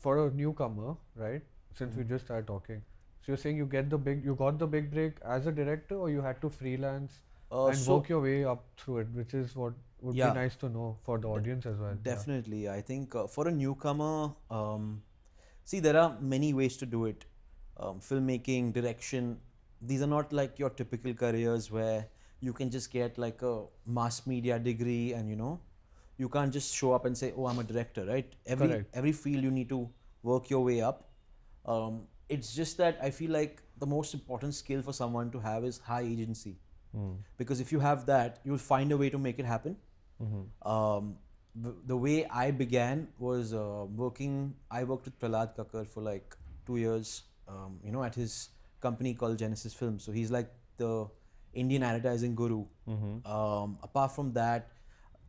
for a newcomer, right? Since we just started talking, so you're saying you got the big break as a director, or you had to freelance and So work your way up through it, which is what would be yeah, nice to know for the d- audience as well. Yeah. definitely. I think for a newcomer, see, there are many ways to do it. Filmmaking, direction, these are not like your typical careers where you can just get like a mass media degree and you can't just show up and say, oh, I'm a director, right? Correct. Every field you need to work your way up. It's just that I feel like the most important skill for someone to have is high agency, because if you have that, you'll find a way to make it happen. The way I began was working. I worked with Prahlad Kakkar for like 2 years, at his company called Genesis Films. So he's like the Indian advertising guru. Apart from that,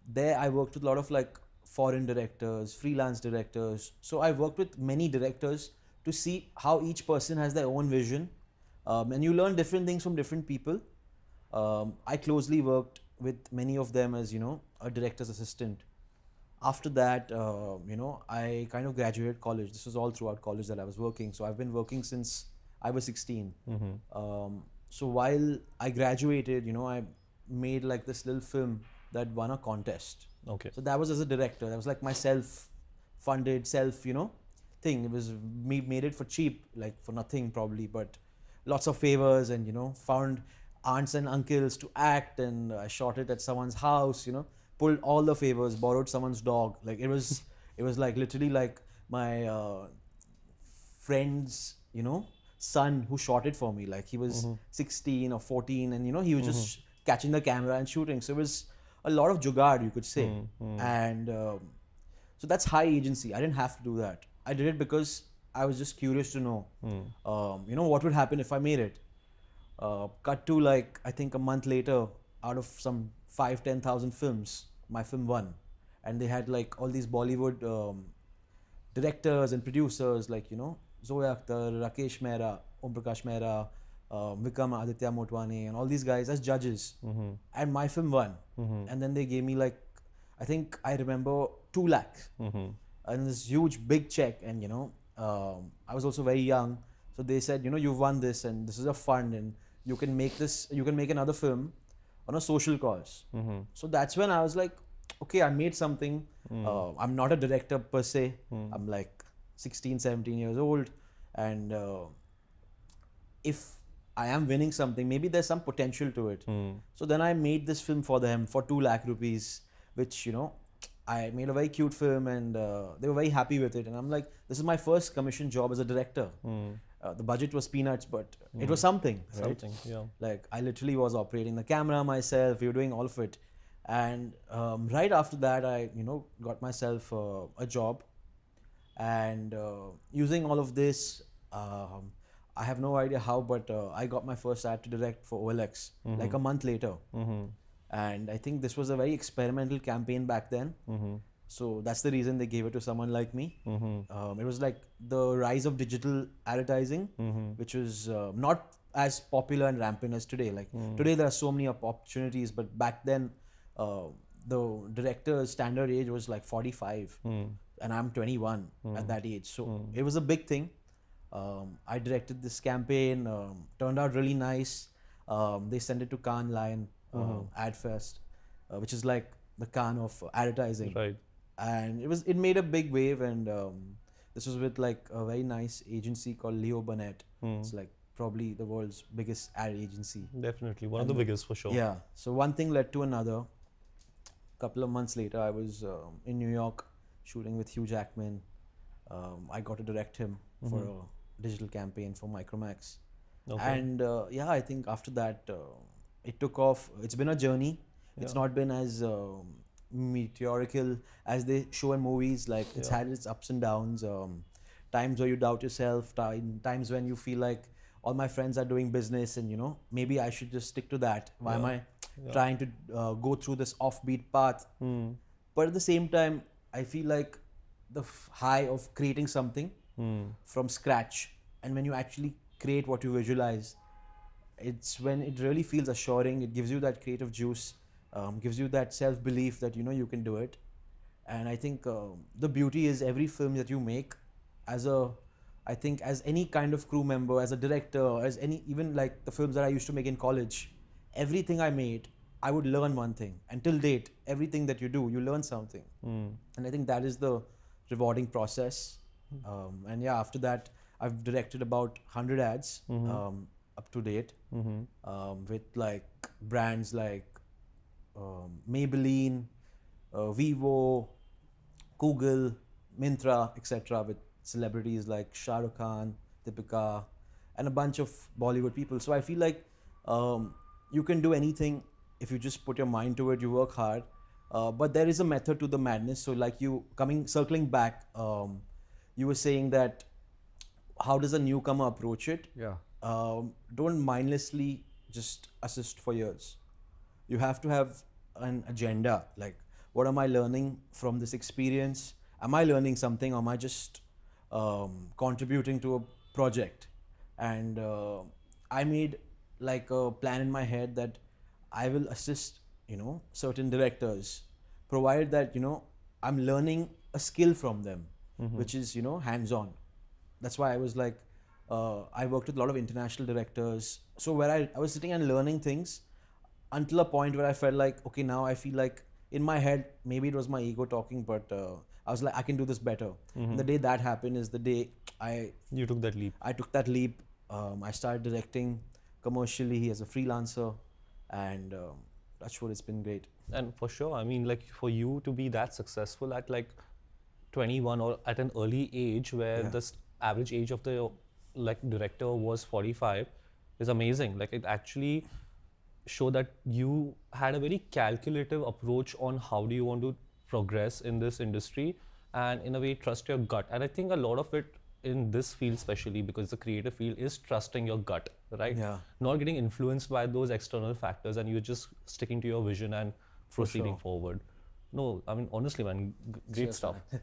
there I worked with a lot of like foreign directors, freelance directors. So I worked with many directors to see how each person has their own vision, and you learn different things from different people. I closely worked with many of them as a director's assistant. After that, I kind of graduated college. This was all throughout college that I was working. So I've been working since I was 16. So while I graduated, I made like this little film that won a contest. Okay. So that was as a director. That was like my self-funded, thing. It was me made it for cheap, like for nothing probably, but lots of favors and found aunts and uncles to act, and I shot it at someone's house. Pulled all the favors, borrowed someone's dog. Like it was like literally like my friend's, son who shot it for me. Like he was 16 or 14, and he was just catching the camera and shooting. So it was a lot of jugaad, you could say. And so that's high agency. I didn't have to do that. I did it because I was just curious to know, what would happen if I made it. Cut to like I think a month later, out of some 5-10,000 films, my film won, and they had like all these Bollywood directors and producers like Zoya Akhtar, Rakesh Mehra, Om Prakash Mehra, Vikram Aditya Motwane, and all these guys as judges, and my film won. And then they gave me like, I think I remember 2 lakhs and this huge big check, and I was also very young, so they said you've won this and this is a fund, and you can make another film on a social cause. So that's when I was like, okay, I made something. I'm not a director per se. I'm like 16, 17 years old, and if I am winning something, maybe there's some potential to it. So then I made this film for them for 2 lakh rupees, which I made a very cute film, and they were very happy with it. And I'm like, this is my first commission job as a director. The budget was peanuts, but it was something, right? Something, yeah. Like I literally was operating the camera myself. We were doing all of it, and right after that, I got myself a job, and using all of this, I have no idea how, but I got my first ad to direct for OLX like a month later. And I think this was a very experimental campaign back then. So that's the reason they gave it to someone like me. It was like the rise of digital advertising, which was not as popular and rampant as today. Like today there are so many opportunities, but back then the director's standard age was like 45, and I'm 21 at that age. So it was a big thing. I directed this campaign, turned out really nice. They sent it to Cannes Lion Ad Fest, which is like the Cannes of advertising. Right. And it made a big wave, and this was with like a very nice agency called Leo Burnett. It's like probably the world's biggest ad agency. Definitely one of the biggest for sure. Yeah. So one thing led to another. Couple of months later, I was in New York shooting with Hugh Jackman. I got to direct him for a digital campaign for Micromax. Okay. And I think after that, it took off. It's been a journey. It's not been as meteorical as they show in movies. Like it's had its ups and downs. Times where you doubt yourself. Times when you feel like all my friends are doing business, and maybe I should just stick to that. Why am I trying to go through this offbeat path? But at the same time, I feel like the high of creating something from scratch, and when you actually create what you visualize, it's when it really feels assuring. It gives you that creative juice, gives you that self-belief that you can do it. And I think the beauty is every film that you make, I think as any kind of crew member, as a director, as any, even like the films that I used to make in college, everything I made, I would learn one thing. Until date, everything that you do, you learn something. And I think that is the rewarding process. And yeah, after that, I've directed about 100 ads up to date with like brands like Maybelline, Vivo, Google, Myntra, etc. with celebrities like Shah Rukh Khan, Deepika, and a bunch of Bollywood people. So I feel like you can do anything if you just put your mind to it, you work hard. But there is a method to the madness. So like circling back, you were saying that how does a newcomer approach it? Yeah. Don't mindlessly just assist for years. You have to have an agenda. Like, what am I learning from this experience? Am I learning something, or am I just contributing to a project? And I made like a plan in my head that I will assist, certain directors, provided that, I'm learning a skill from them, which is, hands-on. That's why I was like, I worked with a lot of international directors. So where I was sitting and learning things until a point where I felt like, okay, now I feel like in my head, maybe it was my ego talking, but I was like, I can do this better. And the day that happened is the day You took that leap. I took that leap. I started directing commercially as a freelancer, and that's what, it's been great. And for sure, I mean, like for you to be that successful at like 21 or at an early age where the average age of the like director was 45 is amazing. Like it actually showed that you had a very calculative approach on how do you want to progress in this industry, and in a way trust your gut. And I think a lot of it in this field, especially because the creative field, is trusting your gut, right? Yeah. Not getting influenced by those external factors, and you're just sticking to your vision and proceeding forward. No, I mean, honestly, man, great Cheers, stuff. man.